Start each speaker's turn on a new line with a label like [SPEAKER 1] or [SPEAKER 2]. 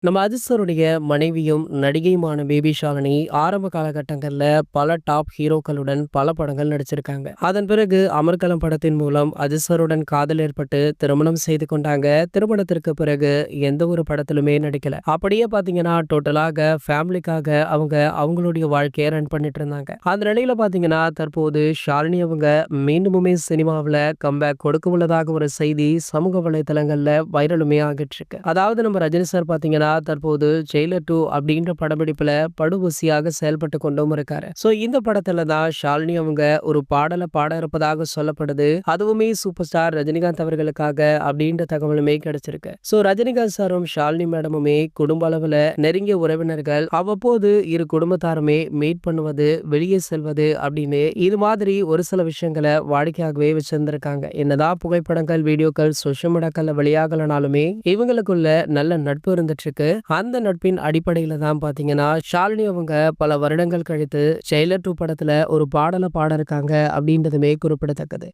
[SPEAKER 1] நம்ம அஜித் சாருடைய மனைவியும் நடிகையுமான பேபி ஷாலினி ஆரம்ப காலகட்டங்கள்ல பல டாப் ஹீரோக்களுடன் பல படங்கள் நடிச்சிருக்காங்க. அதன் பிறகு அமர்கலம் படத்தின் மூலம் அஜித் சாருடன் காதல் ஏற்பட்டு திருமணம் செய்து கொண்டாங்க. திருமணத்திற்கு பிறகு எந்த ஒரு படத்திலுமே நடிக்கல. அப்படியே பாத்தீங்கன்னா டோட்டலாக ஃபேமிலிக்காக அவங்க அவங்களுடைய வாழ்க்கையை ரன் பண்ணிட்டு இருந்தாங்க. அந்த நிலையில பாத்தீங்கன்னா தற்போது ஷாலினி அவங்க மீண்டுமே சினிமாவில் கம்பேக் கொடுக்க உள்ளதாக ஒரு செய்தி சமூக வலைதளங்கள்ல வைரலுமே ஆகிட்டு இருக்கு. அதாவது நம்ம ரஜினி சார் பாத்தீங்கன்னா தற்போது ஜெயிலர் 2 அப்படின்ற படப்பிடிப்புல படுபூசியாக செயல்பட்டு கொண்டும் இருக்காரு. சோ இந்த படத்துல தான் ஷாலினி அவங்க ஒரு பாடலை பாட இருப்பதாக சொல்லப்படுது. அதுவுமே சூப்பர் ஸ்டார் ரஜினிகாந்த் அவர்களுக்காக அப்படின்ற தகவலுமே கிடைச்சிருக்கு. சோ ரஜினிகாந்த் சாரும் ஷாலினி மேடமுமே குடும்ப அளவுல நெருங்கிய உறவினர்கள். அவ்வப்போது இரு குடும்பத்தாருமே மீட் பண்ணுவது, வெளியே செல்வது அப்படின்னு இது மாதிரி ஒரு சில விஷயங்களை வாடிக்கையாகவே வச்சிருந்திருக்காங்க. என்னதான் புகைப்படங்கள், வீடியோக்கள் சோஷியல் மீடியாக்கள்ல வெளியாகலனாலுமே இவங்களுக்குள்ள நல்ல நட்பு இருந்துட்டு இருக்கு. அந்த நட்பின் அடிப்படையில தான் பாத்தீங்கன்னா ஷாலினி அவங்க பல வருடங்கள் கழித்து ஜெயிலர் 2 படத்துல ஒரு பாடலை பாட இருக்காங்க அப்படின்றதுமே குறிப்பிடத்தக்கது.